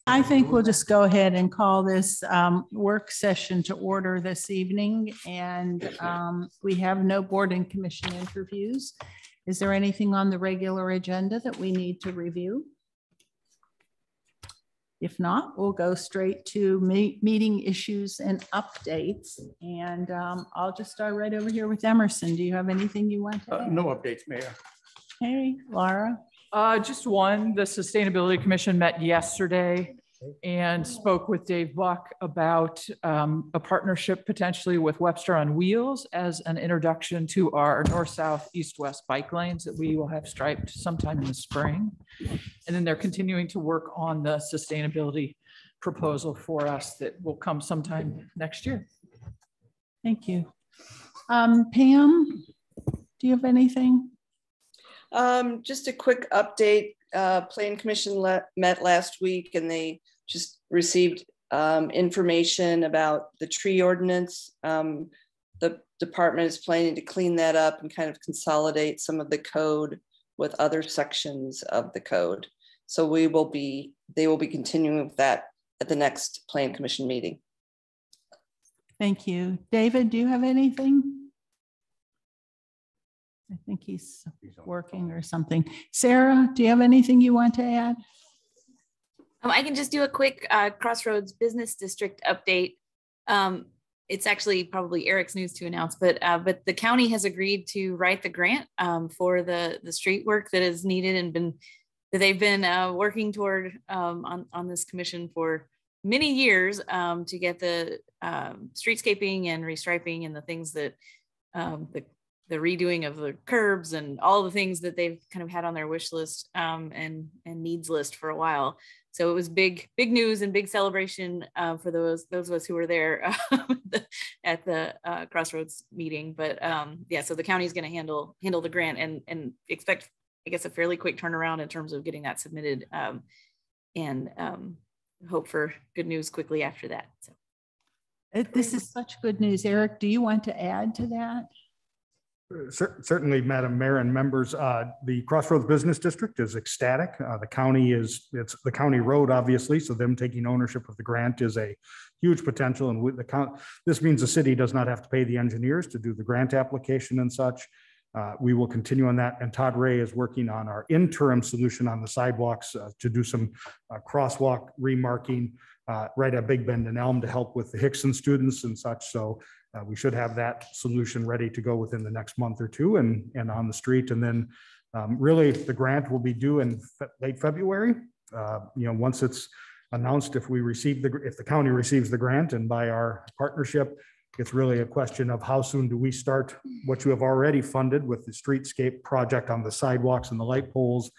I think we'll just go ahead and call this work session to order this evening. And we have no board and commission interviews. Is there anything on the regular agenda that we need to review? If not, we'll go straight to meeting issues and updates. And I'll just start right over here with Emerson. Do you have anything you want to add? No updates, Mayor. Hey, Laura. Just one. The Sustainability Commission met yesterday and spoke with Dave Buck about a partnership potentially with Webster on Wheels as an introduction to our north-south, east-west bike lanes that we will have striped sometime in the spring. And then they're continuing to work on the sustainability proposal for us that will come sometime next year. Thank you. Pam, do you have anything? Just a quick update. Plan Commission met last week and they just received information about the tree ordinance. The department is planning to clean that up and kind of consolidate some of the code with other sections of the code. So they will be continuing with that at the next Plan Commission meeting. Thank you. David, do you have anything? I think he's working or something. Sarah, do you have anything you want to add? I can just do a quick Crossroads Business District update. It's actually probably Eric's news to announce, but the county has agreed to write the grant for the street work that is needed and that they've been working toward on this commission for many years to get the streetscaping and restriping and the things that the redoing of the curbs and all the things that they've kind of had on their wish list and needs list for a while. So it was big news and big celebration for those of us who were there at the Crossroads meeting. But yeah, so the county is going to handle the grant and expect, I guess, a fairly quick turnaround in terms of getting that submitted and hope for good news quickly after that. So this is such good news. Eric, do you want to add to that? Certainly, Madam Mayor and members, the Crossroads Business District is ecstatic. The county it's the county road, obviously, so them taking ownership of the grant is a huge potential. And with this means the city does not have to pay the engineers to do the grant application and such. We will continue on that. And Todd Ray is working on our interim solution on the sidewalks to do some crosswalk remarking right at Big Bend and Elm to help with the Hickson students and such. So we should have that solution ready to go within the next month or two and on the street. And then really the grant will be due in late February. Once it's announced, if the county receives the grant and by our partnership, it's really a question of how soon do we start what you have already funded with the streetscape project on the sidewalks and the light poles,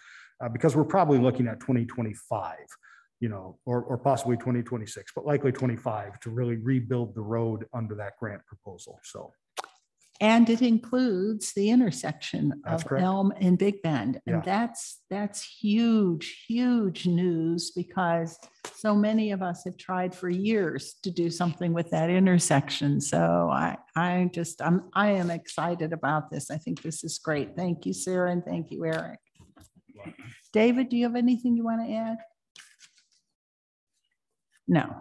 because we're probably looking at 2025. Or possibly 2026, but likely 25 to really rebuild the road under that grant proposal. So, and it includes the intersection of Elm and Big Bend, and that's huge news because so many of us have tried for years to do something with that intersection. So I am excited about this. I think this is great. Thank you, Sarah, and thank you, Eric. David, do you have anything you want to add? No.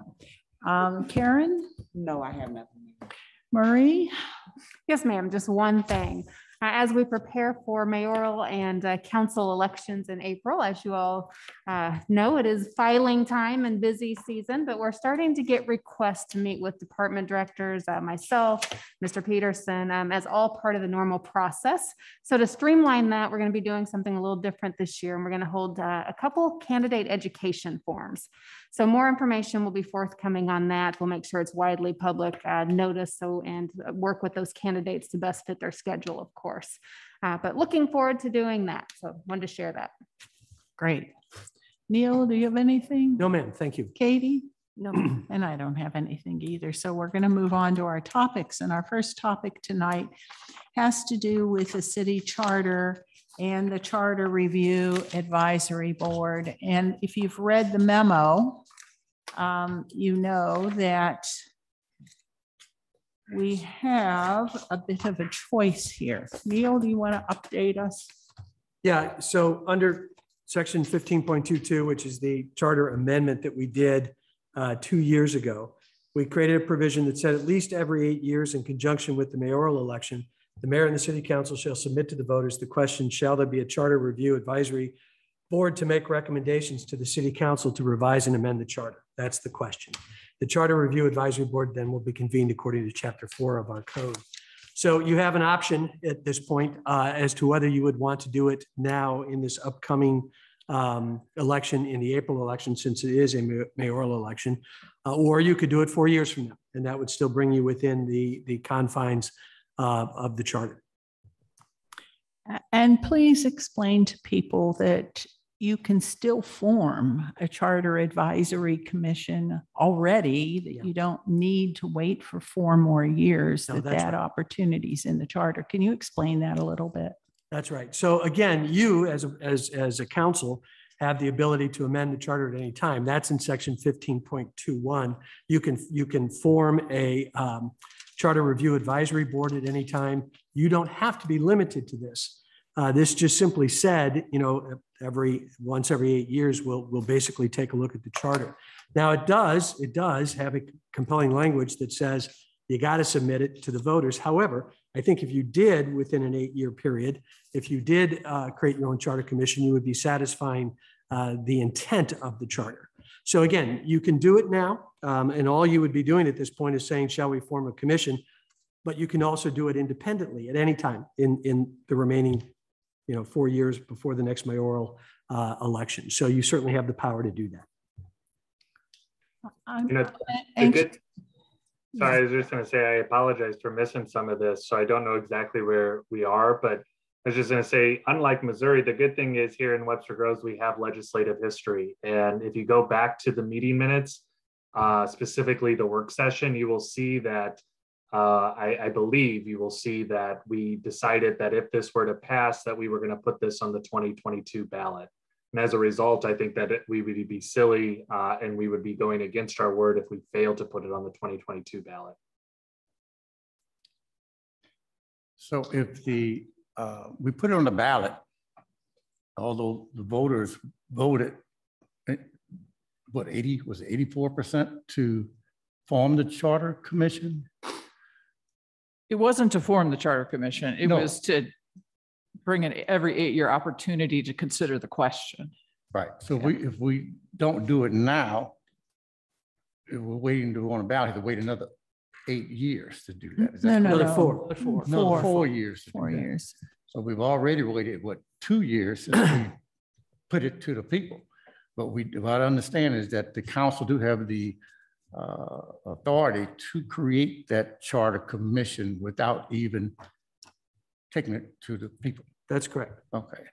Karen? No, I have nothing. Marie? Yes, ma'am. Just one thing. As we prepare for mayoral and council elections in April, as you all know, it is filing time and busy season, but we're starting to get requests to meet with department directors, myself, Mr. Peterson, as all part of the normal process. So to streamline that, we're going to be doing something a little different this year, and we're going to hold a couple candidate education forums. So more information will be forthcoming on that. We'll make sure it's widely public notice and work with those candidates to best fit their schedule, of course. But looking forward to doing that. So wanted to share that. Great. Neil, do you have anything? No, ma'am. Thank you. Katie? No, and I don't have anything either. So we're going to move on to our topics. And our first topic tonight has to do with the city charter and the Charter Review Advisory Board. And if you've read the memo, you know that we have a bit of a choice here. Neil, do you want to update us? Yeah, so section 15.22, which is the charter amendment that we did 2 years ago. We created a provision that said at least every 8 years in conjunction with the mayoral election, the mayor and the city council shall submit to the voters the question, shall there be a charter review advisory board to make recommendations to the city council to revise and amend the charter? That's the question. The charter review advisory board then will be convened according to chapter 4 of our code. So you have an option at this point as to whether you would want to do it now in this upcoming election, in the April election, since it is a mayoral election, or you could do it 4 years from now, and that would still bring you within the confines of the charter. And please explain to people that you can still form a charter advisory commission already, that you don't need to wait for 4 more years, No, that that's right. opportunity's in the charter. Can you explain that a little bit? That's right. So again, you as a council have the ability to amend the charter at any time. That's in section 15.21. You can form a charter review advisory board at any time. You don't have to be limited to this. This just simply said, you know, once every 8 years, we'll basically take a look at the charter. Now it does have a compelling language that says you got to submit it to the voters. However, I think if you did within an 8-year period, if you did create your own charter commission, you would be satisfying the intent of the charter. So again, you can do it now, and all you would be doing at this point is saying, shall we form a commission? But you can also do it independently at any time in the remaining 4 years before the next mayoral election. So you certainly have the power to do that. Sorry, I was just going to say, I apologize for missing some of this. So I don't know exactly where we are, but I was just going to say, unlike Missouri, the good thing is here in Webster Groves, we have legislative history. And if you go back to the meeting minutes, specifically the work session, you will see that I believe you will see that we decided that if this were to pass, that we were going to put this on the 2022 ballot. And as a result, I think that we would be silly and we would be going against our word if we failed to put it on the 2022 ballot. So if we put it on the ballot, although the voters voted, what, 84% to form the charter commission? It wasn't to form the charter commission. It was to bring in every 8-year opportunity to consider the question. Right. So if we don't do it now, if we're waiting to go on a ballot, have to wait another 8 years to do that. Another 4 years. 4 years. So we've already waited, 2 years since we put it to the people. But what I understand is that the council do have the authority to create that charter commission without even taking it to the people. That's correct. Okay.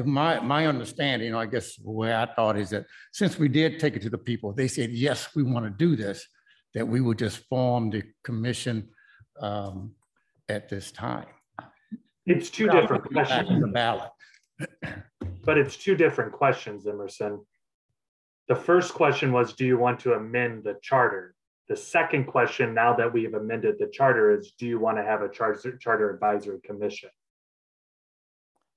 My understanding, I guess the way I thought is that since we did take it to the people, they said, yes, we want to do this, that we would just form the commission at this time. It's two different questions. On the ballot. But it's two different questions, Emerson. The first question was, do you want to amend the charter? The second question, now that we have amended the charter, is do you want to have a charter advisory commission?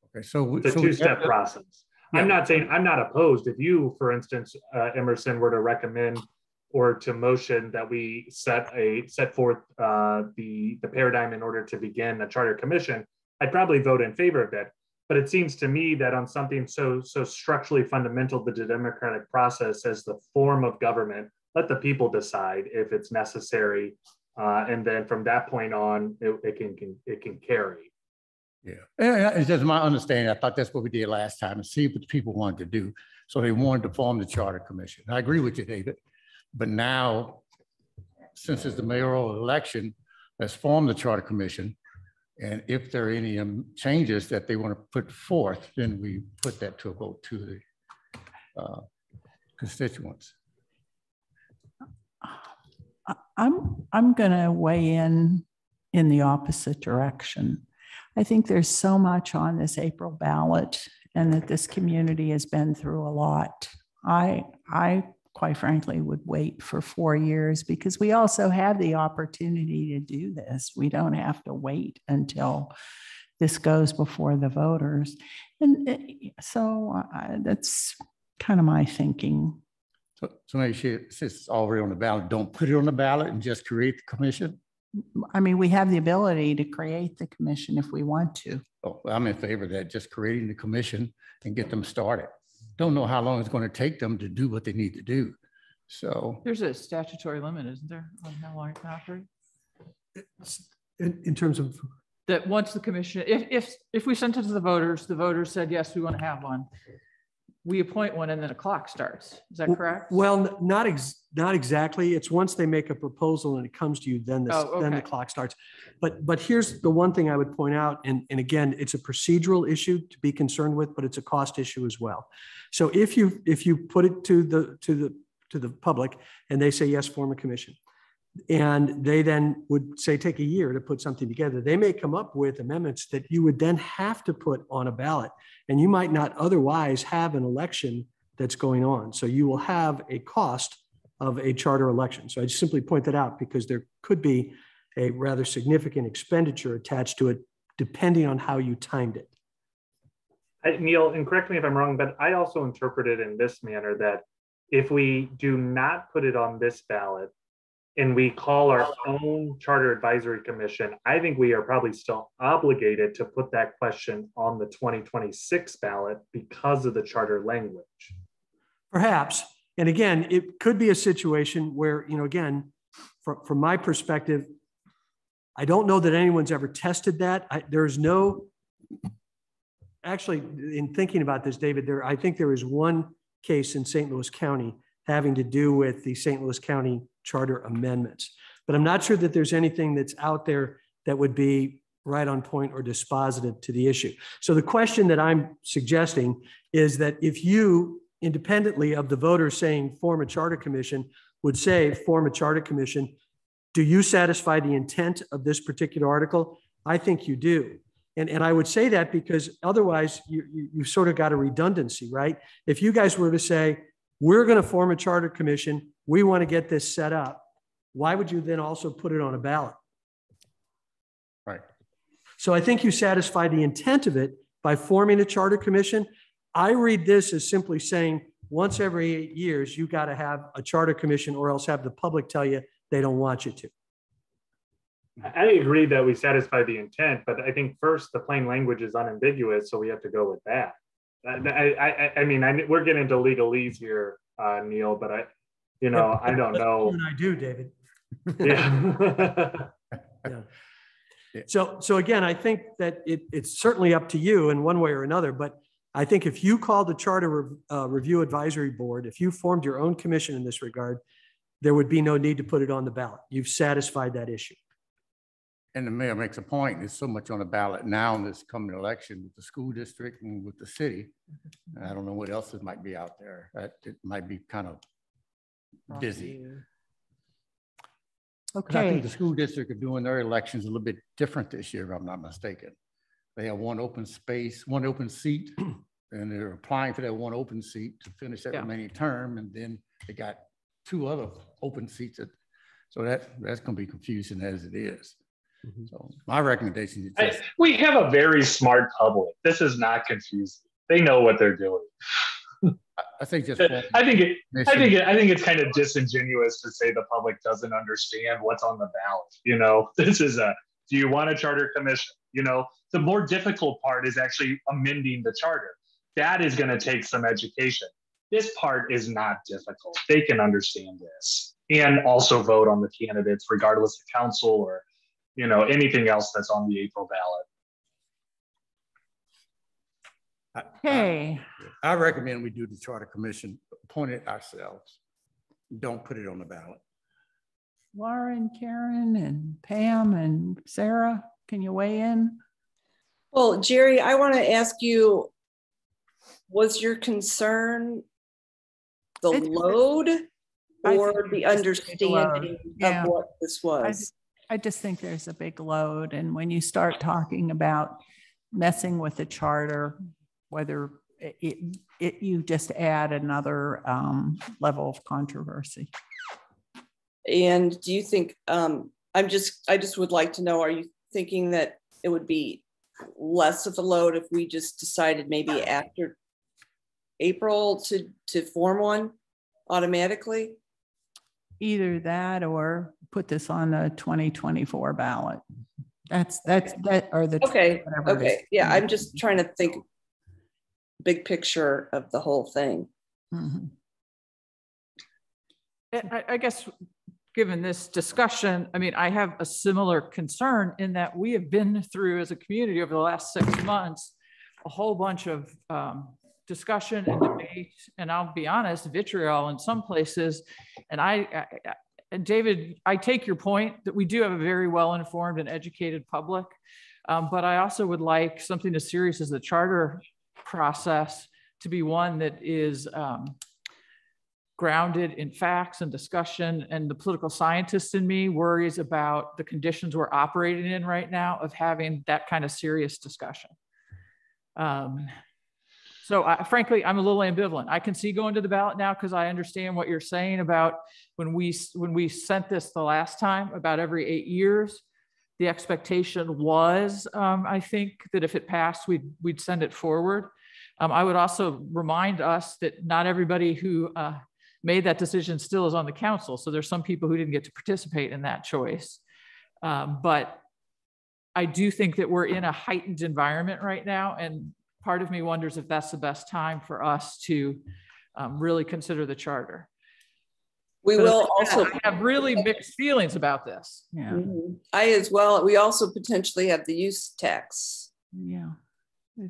Okay, so it's a two-step process. Yeah. I'm not saying I'm not opposed. If you, for instance, Emerson, were to recommend or to motion that we set forth the paradigm in order to begin a charter commission, I'd probably vote in favor of that. But it seems to me that on something so structurally fundamental to the democratic process as the form of government, let the people decide if it's necessary, and then from that point on, it can carry. Yeah, it's just my understanding. I thought that's what we did last time, and see what the people wanted to do. So they wanted to form the charter commission. I agree with you, David. But now, since it's the mayoral election, let's form the charter commission. And if there are any changes that they want to put forth, then we put that to a vote to the constituents. I'm going to weigh in the opposite direction. I think there's so much on this April ballot, and that this community has been through a lot. I quite frankly would wait for 4 years, because we also have the opportunity to do this. We don't have to wait until this goes before the voters. And so that's kind of my thinking. So maybe since it's already on the ballot, don't put it on the ballot and just create the commission? I mean, we have the ability to create the commission if we want to. Oh, I'm in favor of that, just creating the commission and get them started. Don't know how long it's going to take them to do what they need to do. So there's a statutory limit, isn't there, on how long it can operate? In terms of that, once the commission, if we sent it to the voters said, yes, we want to have one, we appoint one and then a clock starts. Is that correct? Well, not exactly. It's once they make a proposal and it comes to you, then then the clock starts. But here's the one thing I would point out, and again, it's a procedural issue to be concerned with, but it's a cost issue as well. So if you put it to the public and they say yes, form a commission, and they then would say take a year to put something together, they may come up with amendments that you would then have to put on a ballot, and you might not otherwise have an election that's going on. So you will have a cost of a charter election. So I just simply point that out because there could be a rather significant expenditure attached to it depending on how you timed it. Neil, and correct me if I'm wrong, but I also interpret it in this manner that if we do not put it on this ballot and we call our own Charter Advisory Commission, I think we are probably still obligated to put that question on the 2026 ballot because of the charter language. Perhaps. And again, it could be a situation where, again, from my perspective, I don't know that anyone's ever tested that. Actually, in thinking about this, David, I think there is one case in St. Louis County having to do with the St. Louis County charter amendments. But I'm not sure that there's anything that's out there that would be right on point or dispositive to the issue. So the question that I'm suggesting is that if you, independently of the voters saying form a charter commission, would say form a charter commission, do you satisfy the intent of this particular article? I think you do. And I would say that because otherwise you've sort of got a redundancy, right? If you guys were to say, we're going to form a charter commission, we want to get this set up, why would you then also put it on a ballot? Right. So I think you satisfy the intent of it by forming a charter commission. I read this as simply saying once every 8 years, you got to have a charter commission or else have the public tell you they don't want you to. I agree that we satisfy the intent, but I think first the plain language is unambiguous, so we have to go with that. I mean, we're getting into legalese here, Neil, but I don't know. And I do, David. Yeah. Yeah. So again, I think that it's certainly up to you in one way or another, but I think if you called the Charter Review Advisory Board, if you formed your own commission in this regard, there would be no need to put it on the ballot. You've satisfied that issue. And the mayor makes a point. There's so much on the ballot now in this coming election with the school district and with the city. I don't know what else it might be out there. It might be kind of busy. Okay. I think the school district are doing their elections a little bit different this year, if I'm not mistaken. They have one open space, one open seat, and they're applying for that one open seat to finish that remaining term. And then they got 2 other open seats. So that's going to be confusing as it is. Mm-hmm. So my recommendation is we have a very smart public. This is not confusing. They know what they're doing. I think just I think it's kind of disingenuous to say the public doesn't understand what's on the ballot. This is do you want a charter commission? The more difficult part is actually amending the charter. That is going to take some education. This part is not difficult. They can understand this and also vote on the candidates regardless of council or anything else that's on the April ballot. Okay. I recommend we do the charter commission, appoint it ourselves. Don't put it on the ballot. Lauren, Karen, and Pam, and Sarah, can you weigh in? Well, Jerry, I want to ask you, was your concern the load or the understanding of what this was? I just think there's a big load. And when you start talking about messing with the charter, whether you just add another level of controversy. And do you think, I just would like to know, are you thinking that it would be less of a load if we just decided maybe after April to form one automatically? Either that or put this on the 2024 ballot. That or the. Okay, whatever it is. okay. Yeah, I'm just trying to think big picture of the whole thing. Mhm. I guess, given this discussion, I mean, I have a similar concern in that we have been through as a community over the last 6 months, a whole bunch of discussion and debate, and I'll be honest, vitriol in some places. And and David, I take your point that we do have a very well-informed and educated public, but I also would like something as serious as the charter process to be one that is grounded in facts and discussion. And the political scientist in me worries about the conditions we're operating in right now of having that kind of serious discussion. Frankly, I'm a little ambivalent. I can see going to the ballot now because I understand what you're saying about when we sent this the last time, about every 8 years, the expectation was, I think, that if it passed, we'd send it forward. I would also remind us that not everybody who made that decision still is on the council. So there's some people who didn't get to participate in that choice. But I do think that we're in a heightened environment right now. And part of me wonders if that's the best time for us to really consider the charter. We will also have really mixed feelings about this. Yeah. Mm-hmm. I as well. We also potentially have the use tax. Yeah.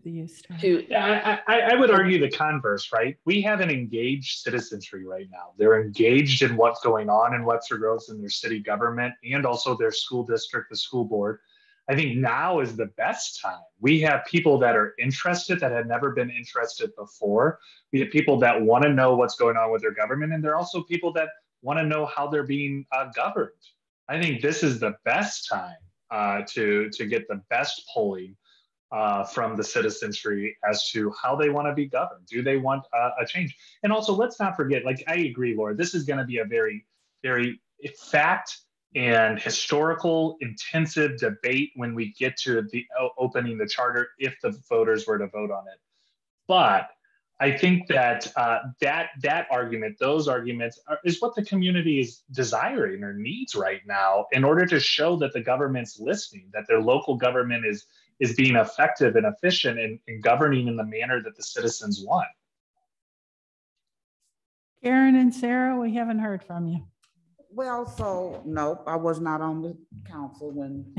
The use tax. I would argue the converse, right? We have an engaged citizenry right now. They're engaged in what's going on in Webster Groves and their city government and also their school district, the school board. I think now is the best time. We have people that are interested that had never been interested before. We have people that want to know what's going on with their government, and there are also people that want to know how they're being governed. I think this is the best time to get the best polling from the citizenry as to how they want to be governed. Do they want a change? And also, let's not forget, like, I agree, Laura, this is going to be a very, very fact and historical intensive debate when we get to the opening the charter, if the voters were to vote on it. But I think that that argument, those arguments is what the community is desiring or needs right now in order to show that the government's listening, that their local government is being effective and efficient in governing in the manner that the citizens want. Karen and Sarah, we haven't heard from you. Well, so nope, I was not on the council when,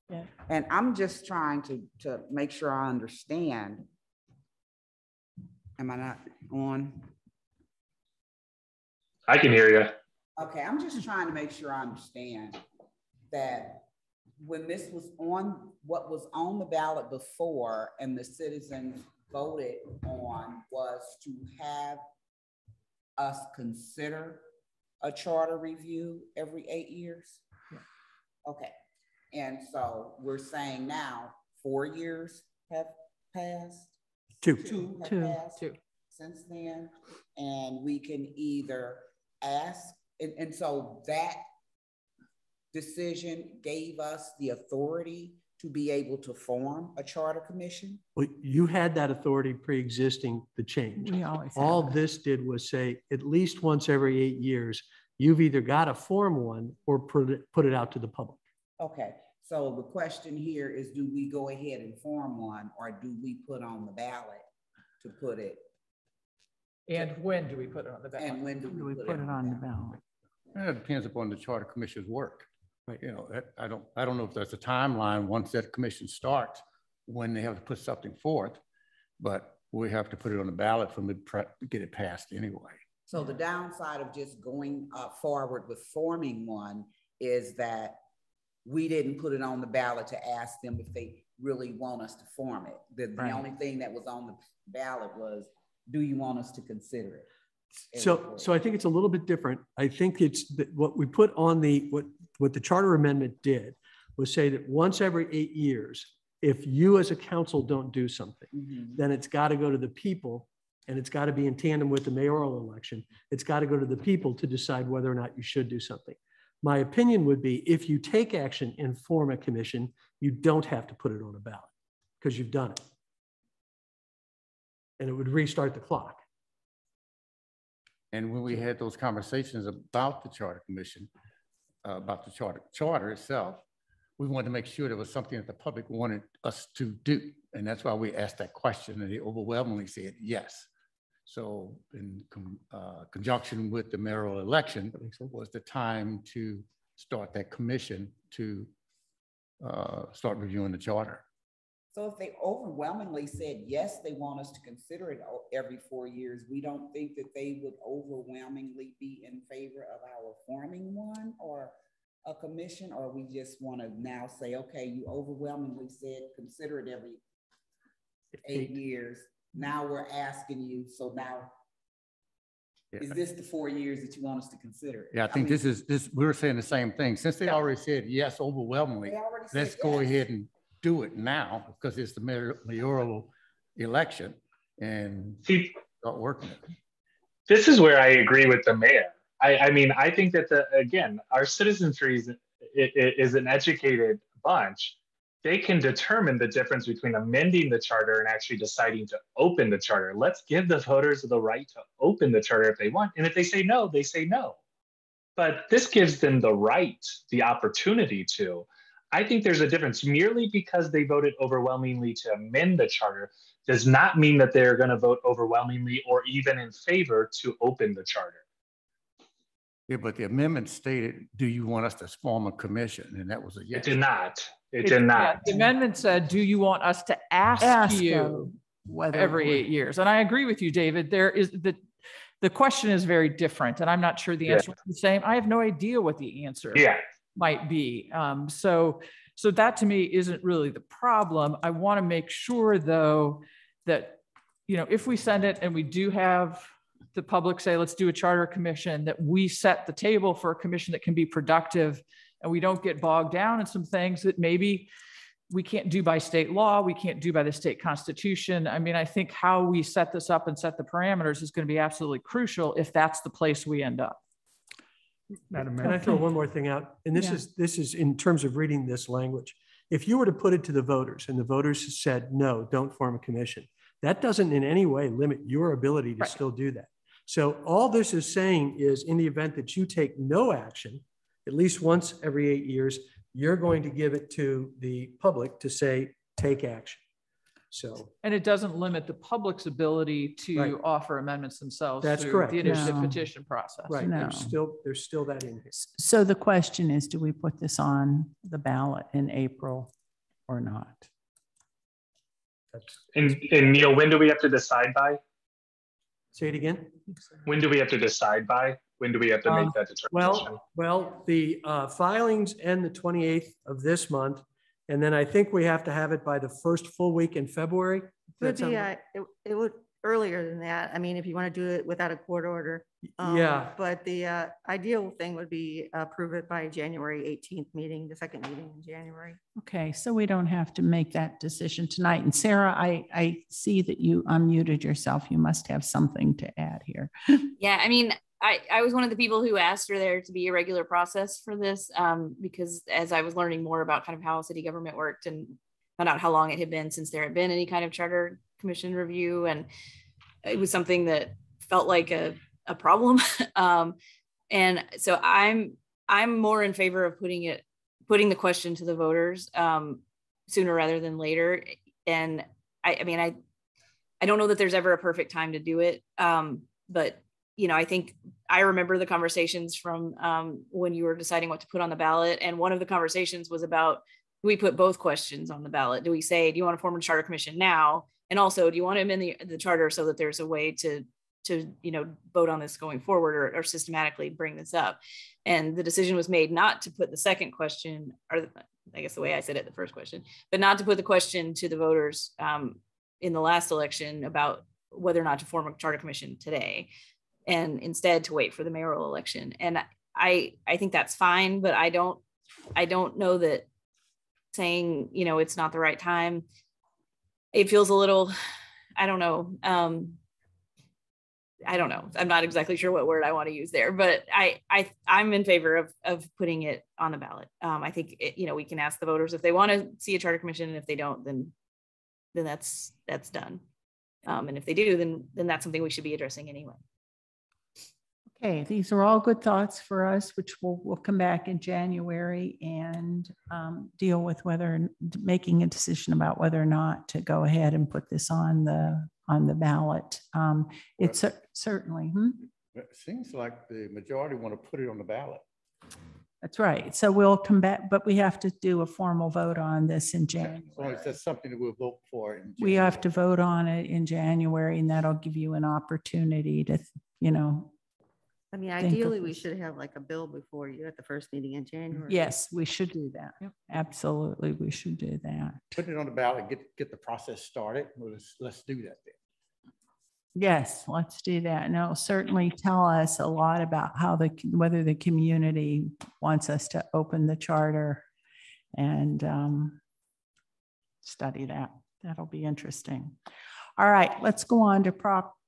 yeah. And I'm just trying to make sure I understand. Am I not on? I can hear you. Okay, I'm just trying to make sure I understand that when this was on, what was on the ballot before and the citizens voted on was to have us consider a charter review every 8 years? Yeah. Okay. And so we're saying now 4 years have passed? Two have passed since then. And we can either ask, and so that decision gave us the authority to be able to form a charter commission? Well, you had that authority pre-existing the change. We always All this did was say, at least once every 8 years, you've either got to form one or put it out to the public. Okay, so the question here is, do we go ahead and form one, or do we put on the ballot to put it? And when do we put it on the ballot? And when do we put it on the ballot? It depends upon the charter commission's work. Right. You know, I don't know if there's a timeline once that commission starts when they have to put something forth, but we have to put it on the ballot for them to get it passed anyway. So the downside of just going forward with forming one is that we didn't put it on the ballot to ask them if they really want us to form it. The only thing that was on the ballot was, do you want us to consider it? So I think it's a little bit different. I think it's what we put on what the charter amendment did was say that once every 8 years, if you as a council don't do something, then it's got to go to the people, and it's got to be in tandem with the mayoral election. It's got to go to the people to decide whether or not you should do something. My opinion would be, if you take action and form a commission, you don't have to put it on a ballot. because you've done it. And it would restart the clock. And when we had those conversations about the Charter Commission, about the charter itself, we wanted to make sure there was something that the public wanted us to do. And that's why we asked that question, and they overwhelmingly said yes. So in conjunction with the mayoral election was the time to start that commission to start reviewing the charter. So if they overwhelmingly said, yes, they want us to consider it every 4 years, we don't think that they would overwhelmingly be in favor of our forming one or a commission, or we just want to now say, okay, you overwhelmingly said consider it every 8 years. Now we're asking you, so now is this the 4 years that you want us to consider? Yeah, I think this we were saying the same thing. Since they already said yes overwhelmingly, let's go ahead and do it now because it's the mayoral election and start working it. This is where I agree with the mayor. I mean, I think that again, our citizenry is an educated bunch. They can determine the difference between amending the charter and actually deciding to open the charter. Let's give the voters the right to open the charter if they want. And if they say no, they say no. But this gives them the right, the opportunity to. I think there's a difference. Merely because they voted overwhelmingly to amend the charter does not mean that they're going to vote overwhelmingly or even in favor to open the charter. Yeah, but the amendment stated, do you want us to form a commission? And that was a yes. It did not. It did not. Yeah, the amendment said, do you want us to ask you every 8 years? And I agree with you, David. There is the question is very different, and I'm not sure the answer is the same. I have no idea what the answer might be. So that to me isn't really the problem. I want to make sure though that, you know, if we send it and we do have the public say, let's do a charter commission, that we set the table for a commission that can be productive and we don't get bogged down in some things that maybe we can't do by state law, we can't do by the state constitution. I mean, I think how we set this up and set the parameters is going to be absolutely crucial if that's the place we end up. Madam Mayor, can I throw one more thing out? And this is in terms of reading this language. If you were to put it to the voters and the voters said, no, don't form a commission, that doesn't in any way limit your ability to still do that. So all this is saying is in the event that you take no action, at least once every 8 years, you're going to give it to the public to say, take action. So, and it doesn't limit the public's ability to offer amendments themselves. That's correct. The initiative petition process. Right. No. There's still that in here. So the question is, do we put this on the ballot in April or not? And Neil, when do we have to decide by? Say it again. When do we have to decide by? When do we have to make that determination? Well, the filings end the 28th of this month. And then I think we have to have it by the first full week in February. It would earlier than that. I mean, if you want to do it without a court order. But the ideal thing would be approve it by January 18th meeting, the second meeting in January. Okay, so we don't have to make that decision tonight. And Sarah, I see that you unmuted yourself. You must have something to add here. Yeah, I mean, I was one of the people who asked for there to be a regular process for this because as I was learning more about kind of how city government worked and found out how long it had been since there had been any kind of charter commission review, and it was something that felt like a problem. And so I'm more in favor of putting the question to the voters sooner rather than later. And I mean, I don't know that there's ever a perfect time to do it, but you know, I think I remember the conversations from when you were deciding what to put on the ballot. And one of the conversations was about, do we put both questions on the ballot? Do we say, do you want to form a charter commission now? And also, do you want to amend the charter so that there's a way to you know, vote on this going forward or systematically bring this up? And the decision was made not to put the second question, or I guess the way I said it, the first question, but not to put the question to the voters in the last election about whether or not to form a charter commission today, and instead to wait for the mayoral election. And I think that's fine, but I don't know that saying, you know, it's not the right time, it feels a little, I don't know. I'm not exactly sure what word I want to use there, but I'm in favor of putting it on the ballot. I think, you know, we can ask the voters if they want to see a charter commission, and if they don't, then then that's done. And if they do, then that's something we should be addressing anyway. Okay, these are all good thoughts for us, which we'll come back in January and deal with making a decision about whether or not to go ahead and put this on the ballot. It's certainly. It seems like the majority want to put it on the ballot. That's right. So we'll come back, but we have to do a formal vote on this in January. So is that something that we'll vote for in January? We have to vote on it in January, and that'll give you an opportunity to, I mean, ideally, we should have like a bill before you at the first meeting in January. Yes, we should do that. Yep. Absolutely, we should do that. Put it on the ballot, get the process started. Well, let's do that then. Yes, let's do that. And it'll certainly tell us a lot about whether the community wants us to open the charter and study that. That'll be interesting. All right, let's go on to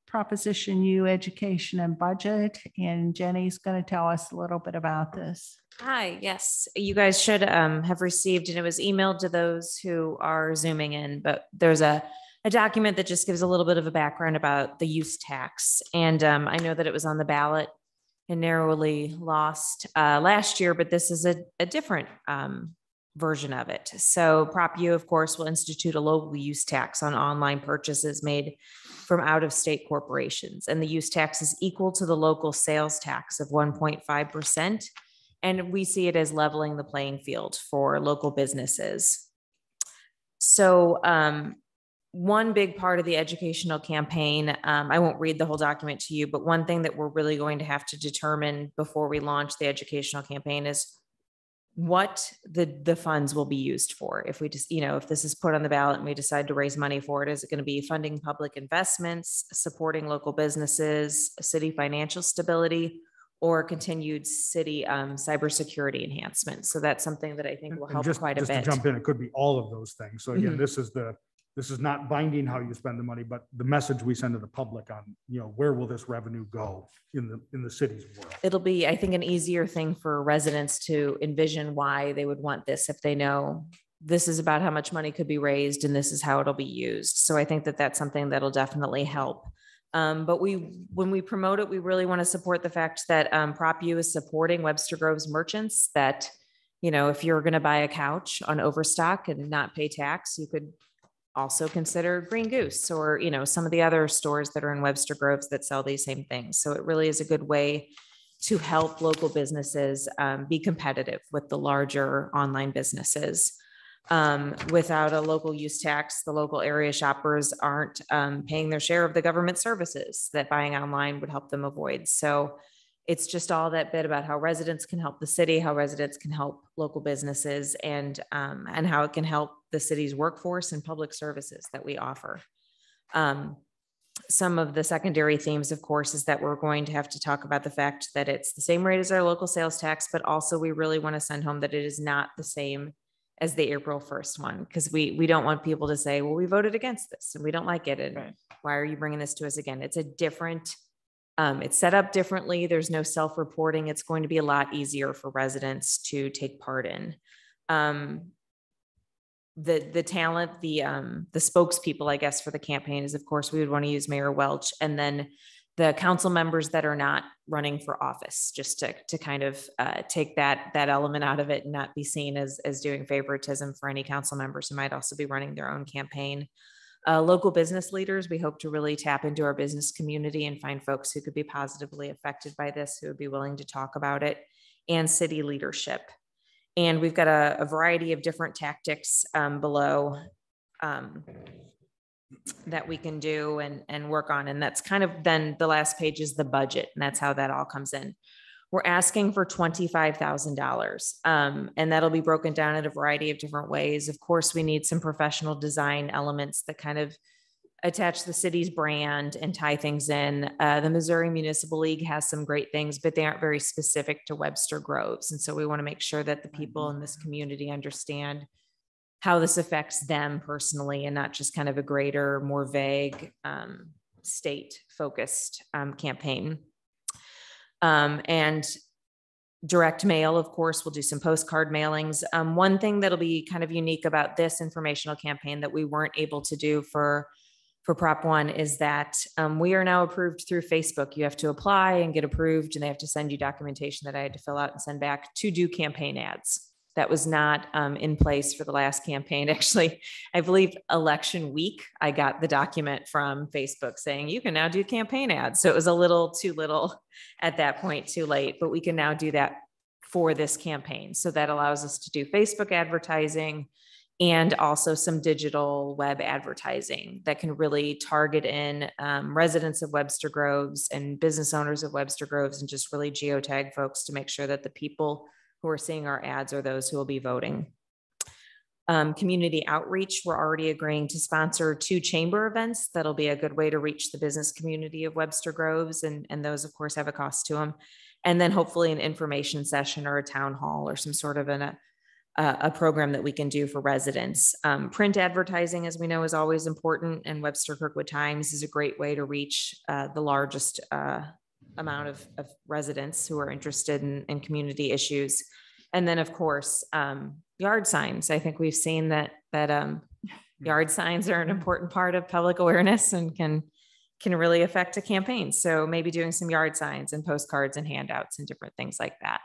Proposition U, Education and Budget. And Jenny's going to tell us a little bit about this. Hi, yes, you guys should have received, and it was emailed to those who are Zooming in, but there's a document that just gives a little bit of a background about the use tax. And I know that it was on the ballot and narrowly lost last year, but this is a different version of it. So Prop U, of course, will institute a local use tax on online purchases made from out-of-state corporations. And the use tax is equal to the local sales tax of 1.5%. And we see it as leveling the playing field for local businesses. So one big part of the educational campaign, I won't read the whole document to you, but one thing that we're really going to have to determine before we launch the educational campaign is what the funds will be used for. If we just, if this is put on the ballot and we decide to raise money for it, is it going to be funding public investments, supporting local businesses, city financial stability, or continued city cybersecurity enhancements? So that's something that I think will help quite a bit. Just to jump in, it could be all of those things. So again, this is not binding how you spend the money, but the message we send to the public on, where will this revenue go in the city's world? It'll be, I think, an easier thing for residents to envision why they would want this if they know this is about how much money could be raised and this is how it'll be used. So I think that that's something that'll definitely help. But when we promote it, we really want to support the fact that Prop U is supporting Webster Grove's merchants, that, if you're going to buy a couch on Overstock and not pay tax, you could also consider Green Goose or, some of the other stores that are in Webster Groves that sell these same things. So it really is a good way to help local businesses be competitive with the larger online businesses. Without a local use tax, the local area shoppers aren't paying their share of the government services that buying online would help them avoid. So it's just all that bit about how residents can help the city, how residents can help local businesses, and how it can help the city's workforce and public services that we offer. Some of the secondary themes, of course, is that we're going to have to talk about the fact that it's the same rate as our local sales tax, but also we really want to send home that it is not the same as the April 1st one, because we don't want people to say, well, we voted against this and we don't like it. And why are you bringing this to us again? It's a different, it's set up differently. There's no self-reporting. It's going to be a lot easier for residents to take part in. The talent, the spokespeople, I guess, for the campaign is, of course, we would want to use Mayor Welch, and then the council members that are not running for office, just to kind of take that element out of it and not be seen as doing favoritism for any council members who might also be running their own campaign. Local business leaders, we hope to really tap into our business community and find folks who could be positively affected by this, who would be willing to talk about it, and city leadership. And we've got a variety of different tactics below that we can do and work on. And that's kind of, then the last page is the budget, and that's how that all comes in. We're asking for $25,000, and that'll be broken down in a variety of different ways. Of course, we need some professional design elements that kind of attach the city's brand and tie things in. The Missouri Municipal League has some great things, but they aren't very specific to Webster Groves. And so we want to make sure that the people in this community understand how this affects them personally, and not just kind of a greater, more vague, state focused campaign. And direct mail, of course, we'll do some postcard mailings. One thing that'll be kind of unique about this informational campaign that we weren't able to do for Prop 1 is that we are now approved through Facebook. You have to apply and get approved, and they have to send you documentation that I had to fill out and send back to do campaign ads. That was not in place for the last campaign. Actually, I believe election week, I got the document from Facebook saying you can now do campaign ads. So it was a little too little at that point, too late, but we can now do that for this campaign. So that allows us to do Facebook advertising and also some digital web advertising that can really target in residents of Webster Groves and business owners of Webster Groves, and just really geotag folks to make sure that the people who are seeing our ads are those who will be voting. Community outreach, we're already agreeing to sponsor 2 chamber events. That'll be a good way to reach the business community of Webster Groves, and those of course have a cost to them. And then hopefully an information session or a town hall or some sort of a program that we can do for residents. Print advertising, as we know, is always important, and Webster Kirkwood Times is a great way to reach the largest amount of residents who are interested in community issues. And then of course, yard signs. I think we've seen that yard signs are an important part of public awareness and can really affect a campaign. So maybe doing some yard signs and postcards and handouts and different things like that.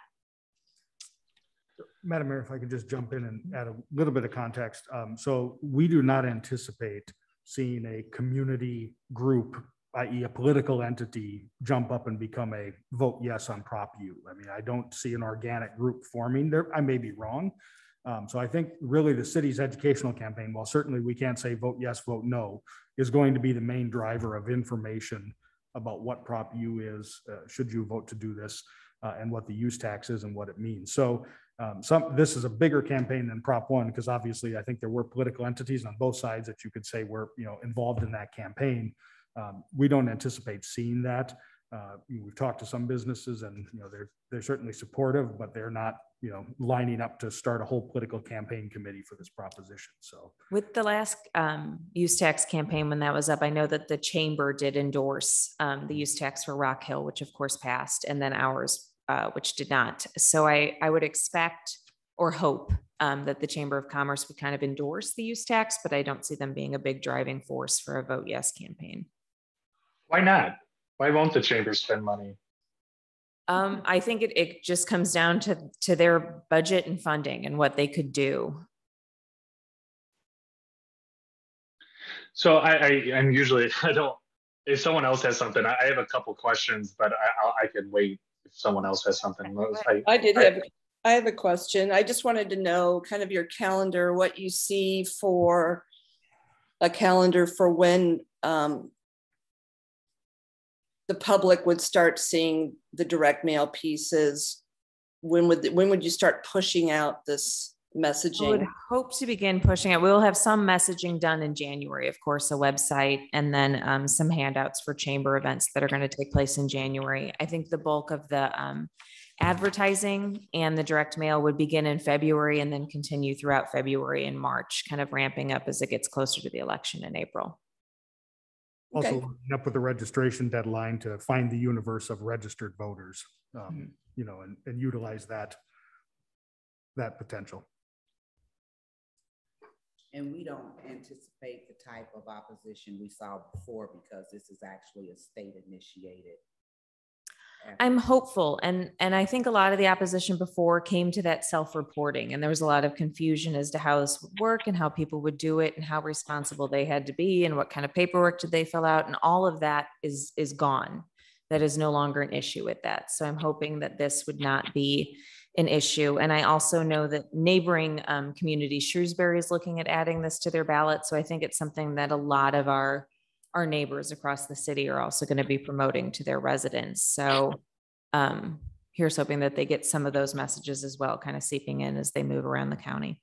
Madam Mayor, if I could just jump in and add a little bit of context. So we do not anticipate seeing a community group, i.e. a political entity, jump up and become a vote yes on Prop U. I mean, I don't see an organic group forming there. I may be wrong. So I think really the city's educational campaign, while certainly we can't say vote yes, vote no, is going to be the main driver of information about what Prop U is, should you vote to do this, and what the use tax is and what it means. So this is a bigger campaign than Prop 1, because obviously I think there were political entities on both sides that you could say were involved in that campaign. We don't anticipate seeing that. We've talked to some businesses, and they're certainly supportive, but they're not lining up to start a whole political campaign committee for this proposition. So with the last use tax campaign, when that was up, I know that the chamber did endorse the use tax for Rock Hill, which of course passed, and then ours, which did not. So I would expect or hope that the Chamber of Commerce would kind of endorse the use tax, but I don't see them being a big driving force for a vote yes campaign. Why not? Why won't the chamber spend money? I think it just comes down to their budget and funding and what they could do. So I'm usually, if someone else has something, I have a couple questions, but I could wait if someone else has something. I have a question. I just wanted to know kind of your calendar, what you see for a calendar for when the public would start seeing the direct mail pieces. When would you start pushing out this messaging? I would hope to begin pushing it. We'll have some messaging done in January, of course, a website, and then some handouts for chamber events that are going to take place in January. I think the bulk of the advertising and the direct mail would begin in February and then continue throughout February and March, kind of ramping up as it gets closer to the election in April. Also lining up with the registration deadline to find the universe of registered voters, and utilize that potential. And we don't anticipate the type of opposition we saw before, because this is actually a state initiated. I'm hopeful. And I think a lot of the opposition before came to that self-reporting, and there was a lot of confusion as to how this would work and how people would do it and how responsible they had to be and what kind of paperwork did they fill out. And all of that is gone. That is no longer an issue with that. So I'm hoping that this would not be an issue. And I also know that neighboring community, Shrewsbury, is looking at adding this to their ballot. So I think it's something that a lot of our neighbors across the city are also going to be promoting to their residents. So here's hoping that they get some of those messages as well, kind of seeping in as they move around the county.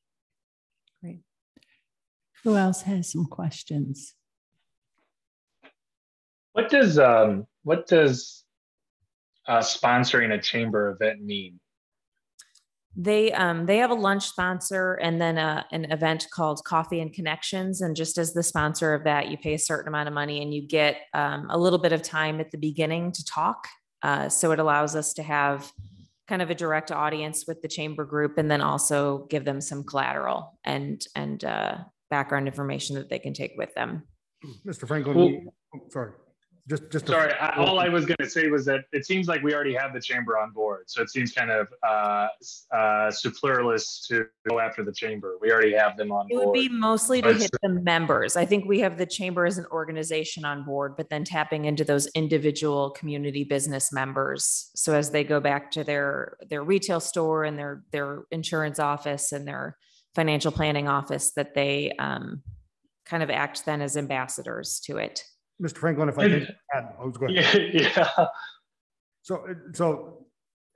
Great. Who else has some questions? What does sponsoring a chamber event mean? They have a lunch sponsor and then an event called Coffee and Connections. And just as the sponsor of that, you pay a certain amount of money and you get a little bit of time at the beginning to talk. So it allows us to have kind kind of a direct audience with the chamber group, and then also give them some collateral and background information that they can take with them. Mr. Franklin, sorry. Just sorry. All I was going to say was that it seems like we already have the chamber on board, so it seems kind of superfluous to go after the chamber. We already have them on board. It would be mostly to hit the members. I think we have the chamber as an organization on board, but then tapping into those individual community business members. So as they go back to their retail store and their insurance office and their financial planning office, that they kind of act then as ambassadors to it. Mr. Franklin, if I can add, I was going. Yeah. So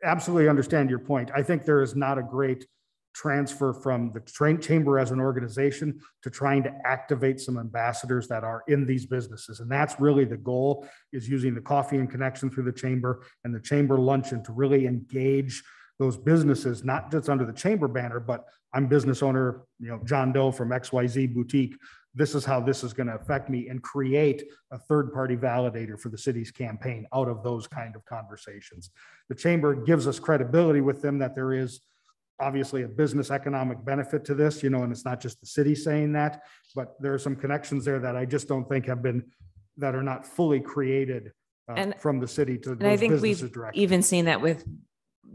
absolutely understand your point. I think there is not a great transfer from the chamber as an organization to trying to activate some ambassadors that are in these businesses. And that's really the goal, is using the coffee and connection through the chamber and the chamber luncheon to really engage those businesses, not just under the chamber banner, but I'm business owner, John Doe from XYZ Boutique. This is how this is going to affect me, and create a third-party validator for the city's campaign out of those kind of conversations. The chamber gives us credibility with them that there is obviously a business economic benefit to this, and it's not just the city saying that, but there are some connections there that I just don't think that are not fully created from the city to those businesses directly. And I think we've even seen that with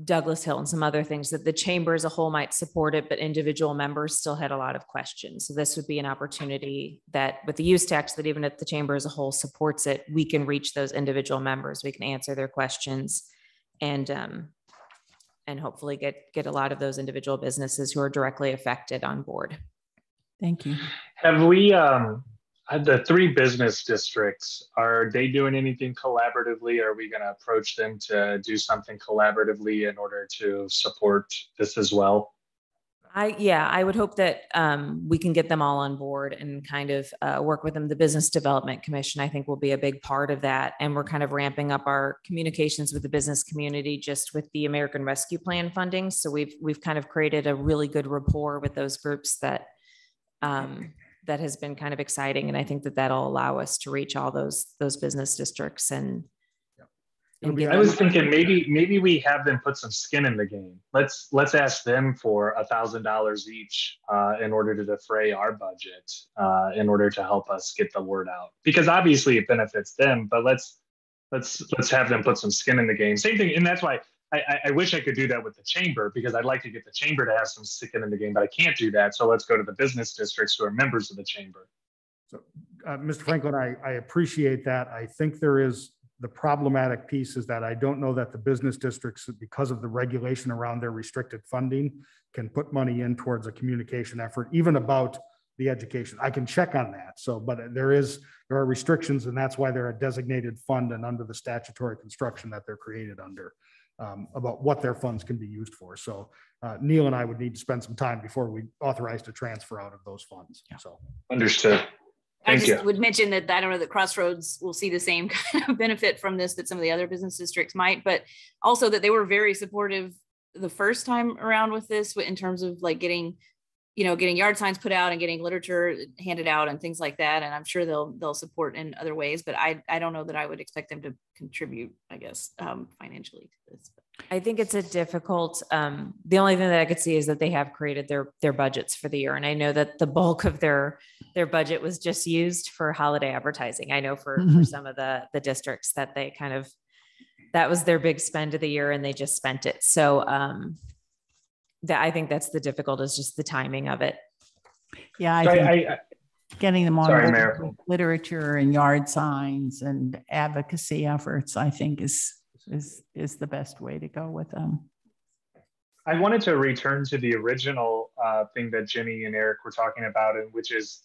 Douglas Hill and some other things, that the chamber as a whole might support it, but individual members still had a lot of questions. So this would be an opportunity that with the use tax, that even if the chamber as a whole supports it, we can reach those individual members. We can answer their questions and hopefully get a lot of those individual businesses who are directly affected on board. Thank you. Have we, the 3 business districts, are they doing anything collaboratively? Are we going to approach them to do something collaboratively in order to support this as well? I would hope that we can get them all on board and kind of work with them. The Business Development Commission, I think, will be a big part of that. And we're kind of ramping up our communications with the business community just with the American Rescue Plan funding. So we've kind of created a really good rapport with those groups that has been kind of exciting. And I think that that'll allow us to reach all those business districts. And I was thinking maybe we have them put some skin in the game. Let's ask them for $1,000 each in order to defray our budget, in order to help us get the word out. Because obviously it benefits them, but let's have them put some skin in the game. Same thing, and that's why I wish I could do that with the chamber, because I'd like to get the chamber to have some skin in the game, but I can't do that. So let's go to the business districts who are members of the chamber. So, Mr. Franklin, I appreciate that. I think there is the problematic piece is that I don't know that the business districts, because of the regulation around their restricted funding, can put money in towards a communication effort, even about the education. I can check on that. So, but there are restrictions, and that's why they're a designated fund and under the statutory construction that they're created under, about what their funds can be used for. So Neil and I would need to spend some time before we authorize to transfer out of those funds. So understood. I just would mention that I don't know that Crossroads will see the same kind of benefit from this that some of the other business districts might, but also that they were very supportive the first time around with this in terms of like getting yard signs put out and getting literature handed out and things like that. And I'm sure they'll support in other ways, but I don't know that I would expect them to contribute, I guess, financially to this. I think it's a difficult, the only thing that I could see is that they have created their budgets for the year. And I know that the bulk of their budget was just used for holiday advertising. I know for some of the districts that they that was their big spend of the year and they just spent it. So I think that's the difficult, is just the timing of it. Yeah, I think getting them on literature and yard signs and advocacy efforts, I think is the best way to go with them. I wanted to return to the original thing that Jenny and Eric were talking about, and which is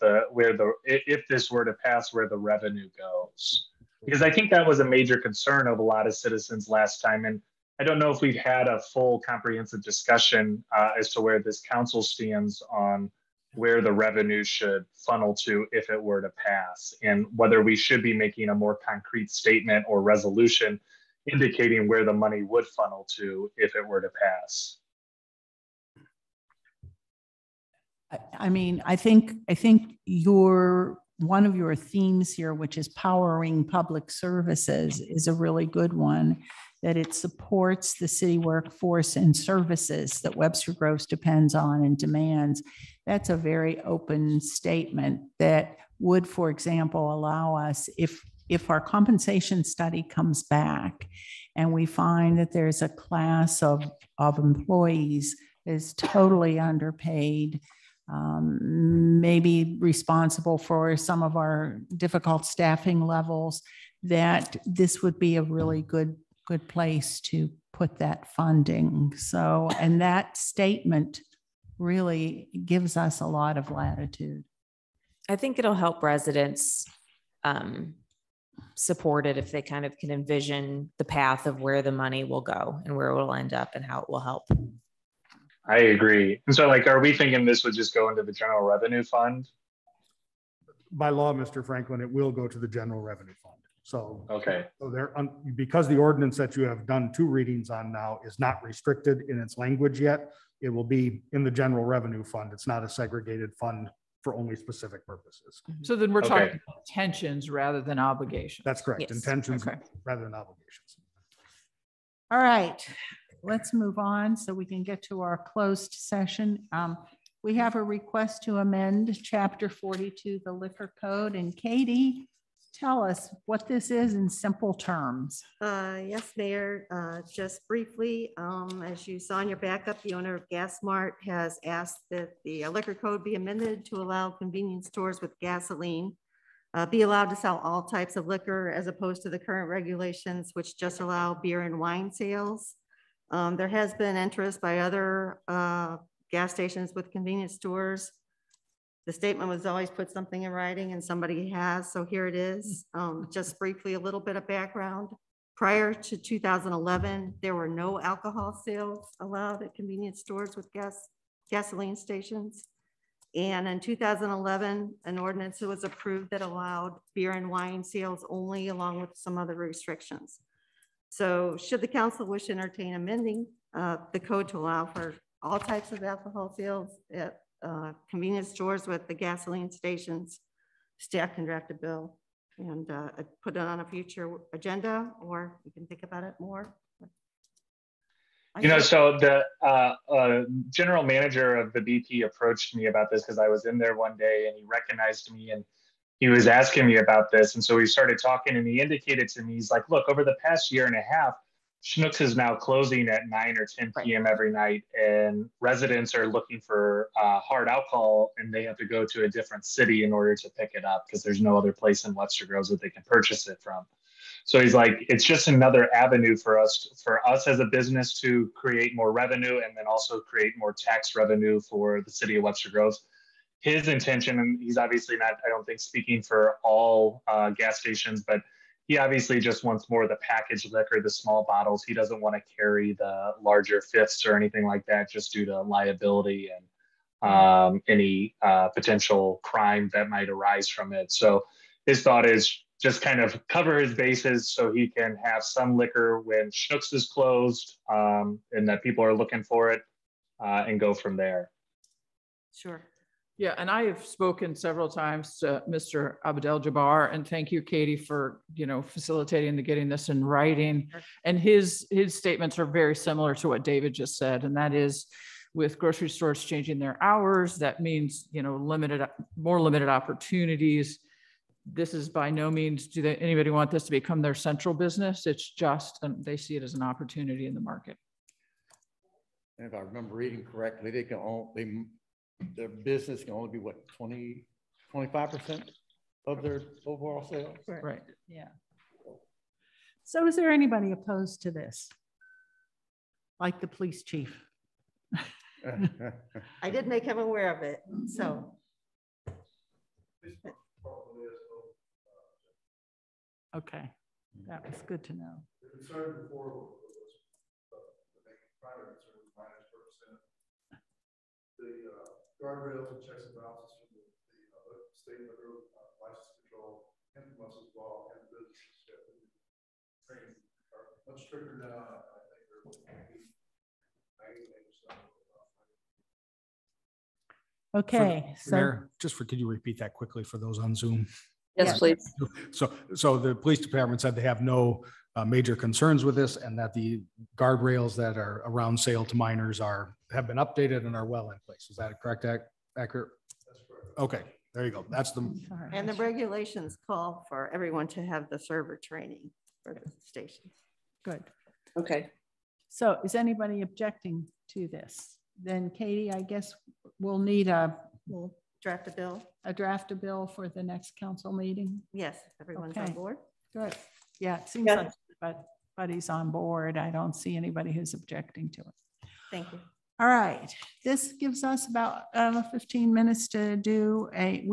if this were to pass, where the revenue goes, because I think that was a major concern of a lot of citizens last time, and I don't know if we've had a full comprehensive discussion as to where this council stands on where the revenue should funnel to if it were to pass, and whether we should be making a more concrete statement or resolution indicating where the money would funnel to if it were to pass. I mean, I think one of your themes here, which is powering public services, is a really good one that it supports the city workforce and services that Webster Groves depends on and demands. That's a very open statement that would, for example, allow us, if our compensation study comes back and we find that there's a class of employees that is totally underpaid, maybe responsible for some of our difficult staffing levels, that this would be a really good place to put that funding. So, and that statement really gives us a lot of latitude. I think it'll help residents support it if they kind of can envision the path of where the money will go and where it will end up and how it will help. I agree. And so, like, are we thinking this would just go into the general revenue fund? By law, Mr. Franklin, it will go to the general revenue fund. So, okay. So there, because the ordinance that you have done 2 readings on now is not restricted in its language yet, it will be in the general revenue fund. It's not a segregated fund for only specific purposes. So then we're talking intentions rather than obligations. That's correct. Yes. Intentions rather than obligations. All right, let's move on so we can get to our closed session. We have a request to amend Chapter 42, the Liquor Code. And Katie, tell us what this is in simple terms. Yes, Mayor, just briefly, as you saw in your backup, the owner of Gas Mart has asked that the liquor code be amended to allow convenience stores with gasoline be allowed to sell all types of liquor as opposed to the current regulations, which just allow beer and wine sales. There has been interest by other gas stations with convenience stores. The statement was always put something in writing, and somebody has, so here it is. Just briefly, a little bit of background. Prior to 2011, there were no alcohol sales allowed at convenience stores with gasoline stations. And in 2011, an ordinance was approved that allowed beer and wine sales only, along with some other restrictions. So should the council wish to entertain amending the code to allow for all types of alcohol sales at convenience stores with the gasoline stations, staff can draft a bill and put it on a future agenda, or you can think about it more. You know, so the general manager of the BP approached me about this because I was in there one day and he recognized me and he was asking me about this. And so we started talking and he indicated to me, he's like, look, over the past year and a half, Schnucks is now closing at 9 or 10 p.m. every night, and residents are looking for hard alcohol, and they have to go to a different city in order to pick it up because there's no other place in Webster Groves that they can purchase it from. So he's like, it's just another avenue for us as a business to create more revenue and then also create more tax revenue for the city of Webster Groves. His intention, and he's obviously not, I don't think, speaking for all gas stations, but he obviously just wants more of the packaged liquor, the small bottles. He doesn't want to carry the larger fifths or anything like that, just due to liability and any potential crime that might arise from it. So his thought is just kind of cover his bases so he can have some liquor when Schnucks is closed and that people are looking for it and go from there. Sure. Yeah, and I have spoken several times to Mr. Abdel-Jabbar, and thank you, Katie, for facilitating the getting this in writing. And his statements are very similar to what David just said, and that is, with grocery stores changing their hours, that means more limited opportunities. This is by no means anybody want this to become their central business. It's just they see it as an opportunity in the market. And if I remember reading correctly, their business can only be what, 25% of their overall sales? Right. Yeah. So is there anybody opposed to this? Like the police chief? I did make him aware of it, so. Okay, that was good to know. The concern before was the primary concern was -%. The guardrails and checks and balances from the state liquor license control implements as well, and the training are much stricter now. I think they're looking at 98%. Okay, Mayor, could you repeat that quickly for those on Zoom? Yes, please. So the police department said they have no major concerns with this, and that the guardrails that are around sale to minors have been updated and are well in place. Is that correct? Accurate? That's correct. Okay, there you go. That's the. And the regulations call for everyone to have the server training for the station. Good. Okay. So is anybody objecting to this? Then Katie, I guess we'll need we'll draft a bill. Draft a bill for the next council meeting. Yes, everyone's on board. Good. Yeah, it seems like everybody's on board. I don't see anybody who's objecting to it. Thank you. All right. This gives us about 15 minutes to do a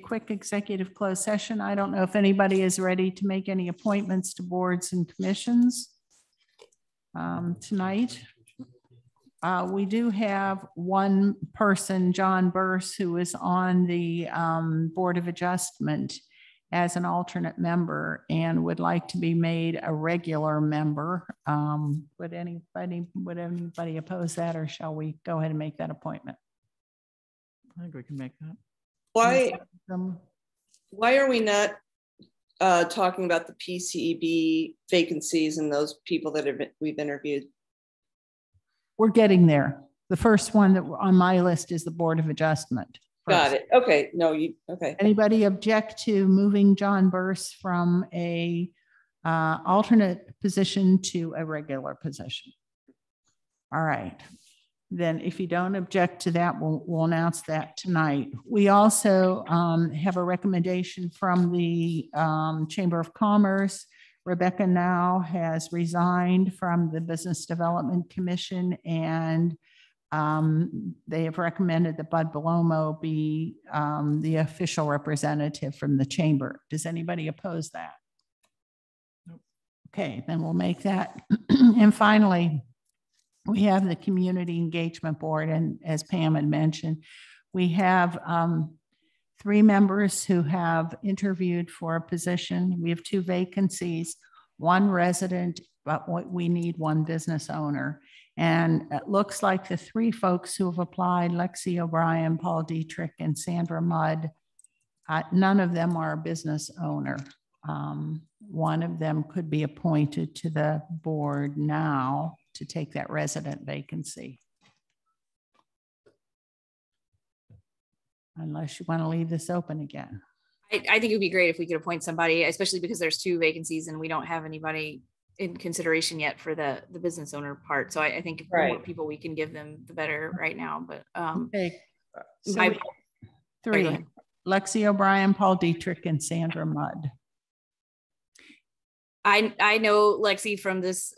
quick executive closed session. I don't know if anybody is ready to make any appointments to boards and commissions tonight. We do have one person, John Burse, who is on the Board of Adjustment as an alternate member and would like to be made a regular member. Would anybody oppose that, or shall we go ahead and make that appointment? I think we can make that. Why are we not talking about the PCEB vacancies and those people that we've interviewed? We're getting there. The first one that on my list is the Board of Adjustment. Got it. Okay. No, okay. Anybody object to moving John Burse from a alternate position to a regular position? All right. Then if you don't object to that, we'll announce that tonight. We also have a recommendation from the Chamber of Commerce. Rebecca now has resigned from the Business Development Commission, and they have recommended that Bud Belomo be the official representative from the chamber. Does anybody oppose that? Nope. Okay, then we'll make that. And finally, we have the Community Engagement Board, and as Pam had mentioned, we have 3 members who have interviewed for a position. We have 2 vacancies, 1 resident, but we need 1 business owner. And it looks like the 3 folks who have applied, Lexi O'Brien, Paul Dietrich, and Sandra Mudd, none of them are a business owner. One of them could be appointed to the board now to take that resident vacancy. Unless you want to leave this open again. I think it would be great if we could appoint somebody, especially because there's 2 vacancies and we don't have anybody in consideration yet for the business owner part. So I think the more people we can give them, the better right now. But okay. So 3: Lexi O'Brien, Paul Dietrich, and Sandra Mudd. I know Lexi from this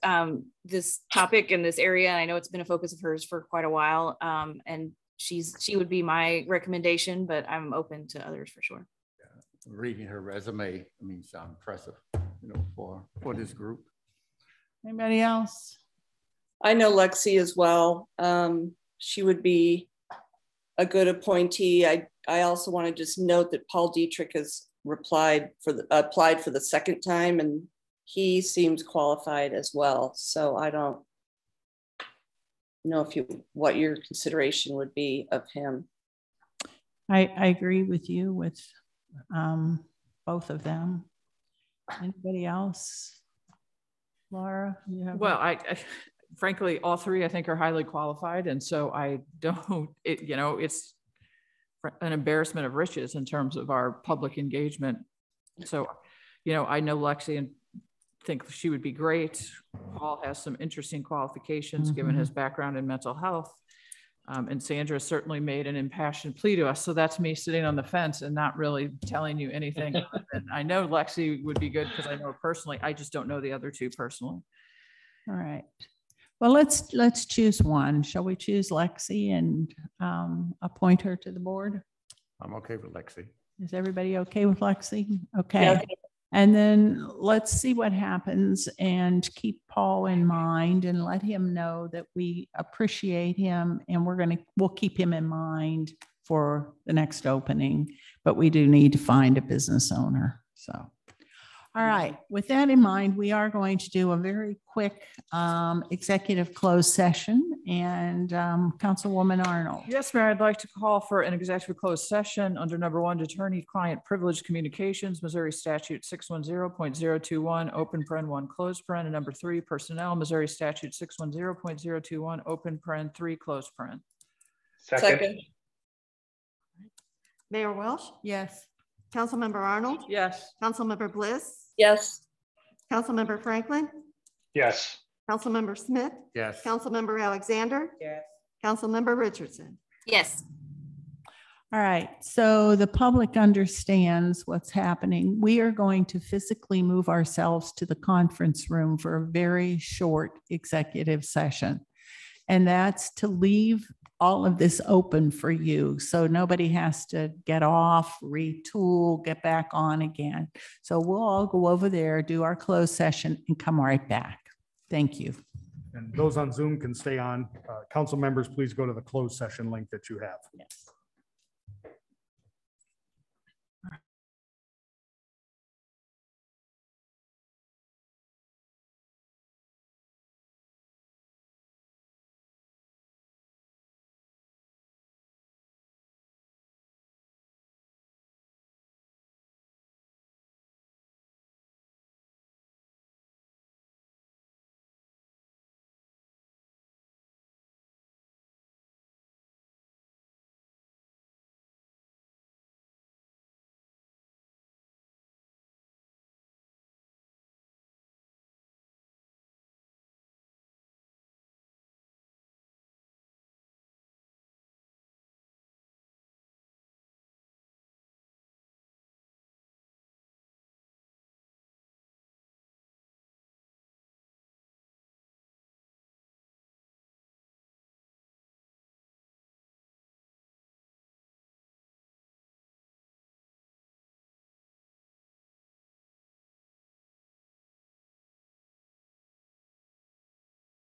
this topic in this area. I know it's been a focus of hers for quite a while, and she would be my recommendation, but I'm open to others for sure. Yeah. Reading her resume, I mean, sounds impressive, for this group. Anybody else? I know Lexi as well. She would be a good appointee. I also want to just note that Paul Dietrich has applied for the second time, and he seems qualified as well. So I don't know what your consideration would be of him. I agree with you with both of them. Anybody else? Laura, you have? Well, I frankly, all 3 I think are highly qualified, and so I don't. It's an embarrassment of riches in terms of our public engagement. So, I know Lexi and think she would be great. Paul has some interesting qualifications given his background in mental health, and Sandra certainly made an impassioned plea to us. So that's me sitting on the fence and not really telling you anything. And I know Lexi would be good because I know her personally. I just don't know the other 2 personally. All right. Well, let's choose one. Shall we choose Lexi and appoint her to the board? I'm okay with Lexi. Is everybody okay with Lexi? Okay. Yeah. And then let's see what happens and keep Paul in mind and let him know that we appreciate him, and we'll keep him in mind for the next opening, but we do need to find a business owner. So, all right, with that in mind, we are going to do a very quick executive closed session, And Councilwoman Arnold. Yes, Mayor, I'd like to call for an executive closed session under number 1, attorney-client privilege communications, Missouri statute 610.021, open paren 1, close paren, and number 3, personnel, Missouri statute 610.021, open paren 3, close paren. Second. Mayor Welsh, Yes. Councilmember Arnold, Yes. Councilmember Bliss, Yes. Councilmember Franklin, Yes. Councilmember Smith, Yes. Councilmember Alexander, Yes. Councilmember Richardson. Yes. All right, so the public understands what's happening. We are going to physically move ourselves to the conference room for a very short executive session. And that's to leave all of this open for you. So nobody has to get off, retool, get back on again. So we'll all go over there, do our closed session and come right back. Thank you. And those on Zoom can stay on. Council members, please go to the closed session link that you have. Yes.